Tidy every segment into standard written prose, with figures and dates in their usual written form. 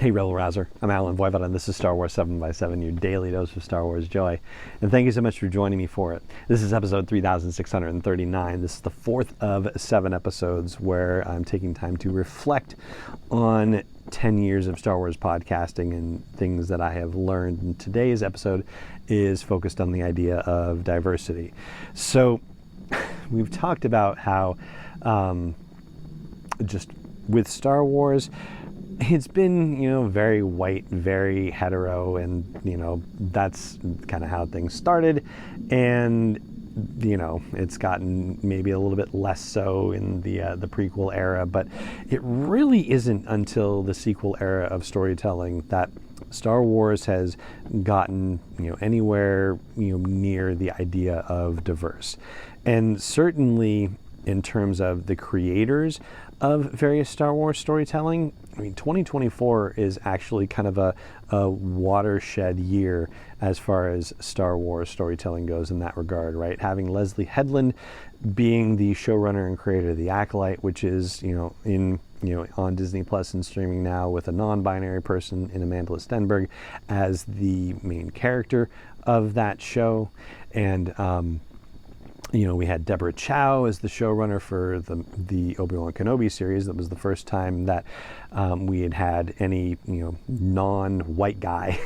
Hey Rebel Rouser, I'm Alan Voivod and this is Star Wars 7x7, your daily dose of Star Wars joy. And thank you so much for joining me for it. This is episode 3639. This is the fourth of 7 episodes where I'm taking time to reflect on 10 years of Star Wars podcasting and things that I have learned. And today's episode is focused on the idea of diversity. So we've talked about how just with Star Wars, it's been, very white, very hetero, and, that's kind of how things started. And, it's gotten maybe a little bit less so in the prequel era, but it really isn't until the sequel era of storytelling that Star Wars has gotten, anywhere, near the idea of diverse. And certainly in terms of the creators of various Star Wars storytelling, 2024 is actually kind of a watershed year as far as Star Wars storytelling goes in that regard, right? Having Leslie Headland being the showrunner and creator of The Acolyte, which is, on Disney Plus and streaming now, with a non-binary person in Amanda Stenberg as the main character of that show. And, we had Deborah Chow as the showrunner for the Obi-Wan Kenobi series. That was the first time that we had any, non-white guy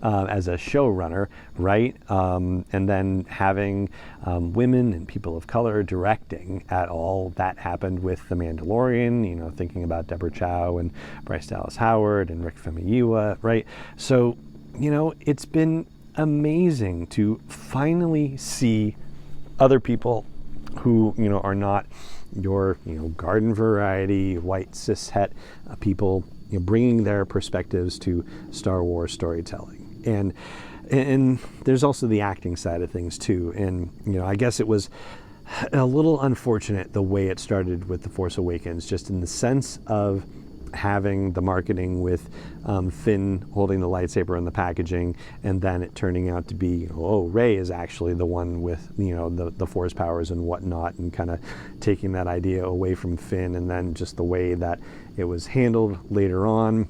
as a showrunner, right? And then having women and people of color directing at all. That happened with The Mandalorian, thinking about Deborah Chow and Bryce Dallas Howard and Rick Famuyiwa, right? So, it's been amazing to finally see other people who, are not your, garden variety, white cishet people, bringing their perspectives to Star Wars storytelling. And there's also the acting side of things too. And, I guess it was a little unfortunate the way it started with The Force Awakens, just in the sense of having the marketing with Finn holding the lightsaber in the packaging, and then it turning out to be, Rey is actually the one with, the Force powers and whatnot, and kind of taking that idea away from Finn, and then just the way that it was handled later on,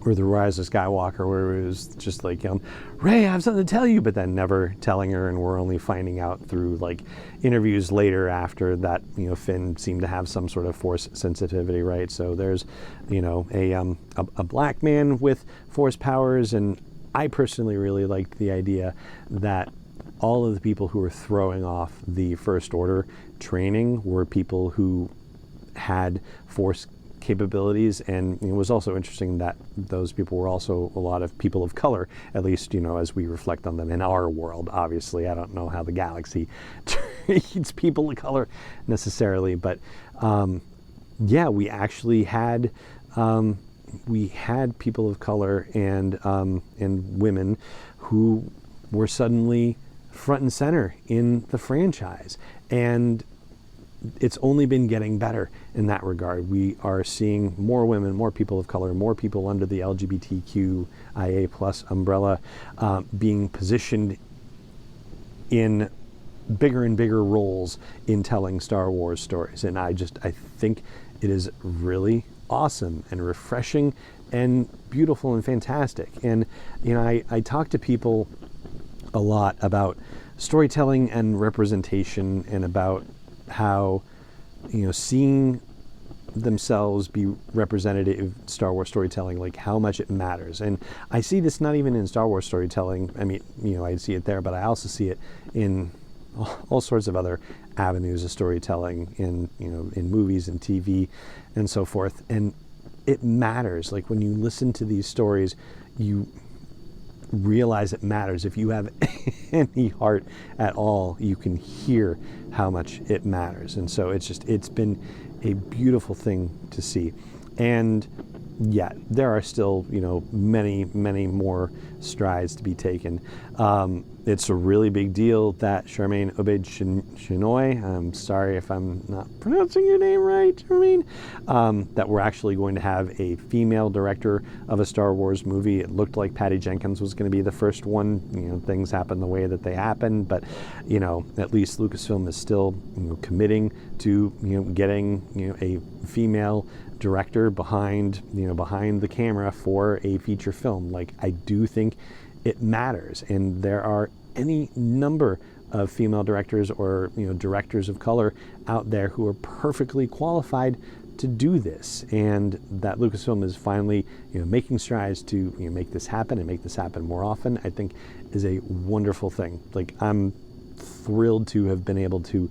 or The Rise of Skywalker, where it was just like, Rey, I have something to tell you, but then never telling her, and we're only finding out through interviews later after that, Finn seemed to have some sort of Force sensitivity, right? So there's, a black man with Force powers, and I personally really liked the idea that all of the people who were throwing off the First Order training were people who had Force capabilities. And it was also interesting that those people were also a lot of people of color, at least, as we reflect on them in our world. Obviously, I don't know how the galaxy treats people of color necessarily, but we actually had people of color and women who were suddenly front and center in the franchise. And it's only been getting better in that regard. We are seeing more women, more people of color, more people under the LGBTQIA plus umbrella being positioned in bigger and bigger roles in telling Star Wars stories. And I think it is really awesome and refreshing and beautiful and fantastic. And, I talk to people a lot about storytelling and representation, and about how, seeing themselves be representative of Star Wars storytelling, how much it matters. And I see this not even in Star Wars storytelling. I mean, I see it there, but I also see it in all sorts of other avenues of storytelling, in movies and TV and so forth. And it matters. When you listen to these stories, you realize it matters. If you have any heart at all, you can hear how much it matters. And so it's been a beautiful thing to see. And yeah, there are still, many, many more strides to be taken. It's a really big deal that Charmaine Obaid-Chinoy, I'm sorry if I'm not pronouncing your name right, Charmaine, that we're actually going to have a female director of a Star Wars movie. It looked like Patty Jenkins was going to be the first one. Things happen the way that they happen, but, at least Lucasfilm is still, committing to, getting, a female director behind the camera for a feature film. Like, I do think it matters, and there are any number of female directors or directors of color out there who are perfectly qualified to do this, and that Lucasfilm is finally making strides to make this happen and make this happen more often, I think is a wonderful thing. Like, I'm thrilled to have been able to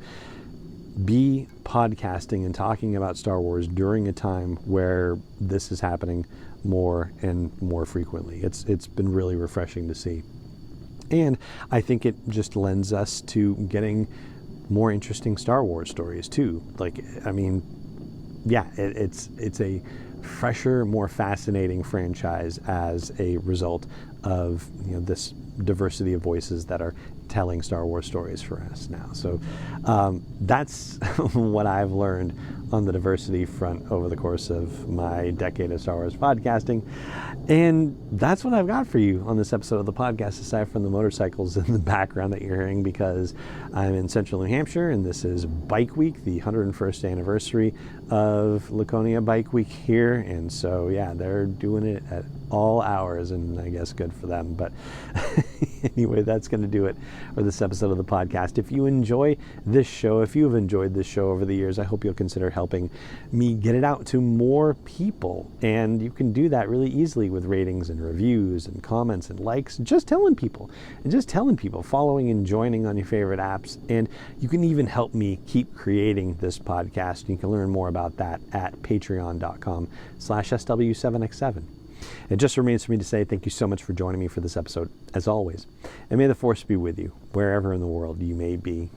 be podcasting and talking about Star Wars during a time where this is happening more and more frequently. It's been really refreshing to see. And I think it just lends us to getting more interesting Star Wars stories too. Like, I mean, yeah, it's a fresher, more fascinating franchise as a result of this diversity of voices that are telling Star Wars stories for us now. So that's what I've learned on the diversity front over the course of my decade of Star Wars podcasting. And that's what I've got for you on this episode of the podcast, aside from the motorcycles in the background that you're hearing, because I'm in central New Hampshire and this is Bike Week, the 101st anniversary of Laconia Bike Week here. And so, yeah, they're doing it at all hours, and I guess good for them. But anyway, that's going to do it for this episode of the podcast. If you enjoy this show, if you've enjoyed this show over the years, I hope you'll consider helping me get it out to more people. And you can do that really easily with ratings and reviews and comments and likes, just telling people, following and joining on your favorite apps. And you can even help me keep creating this podcast. You can learn more about that at patreon.com/SW7X7. It just remains for me to say thank you so much for joining me for this episode, as always. And may the Force be with you, wherever in the world you may be.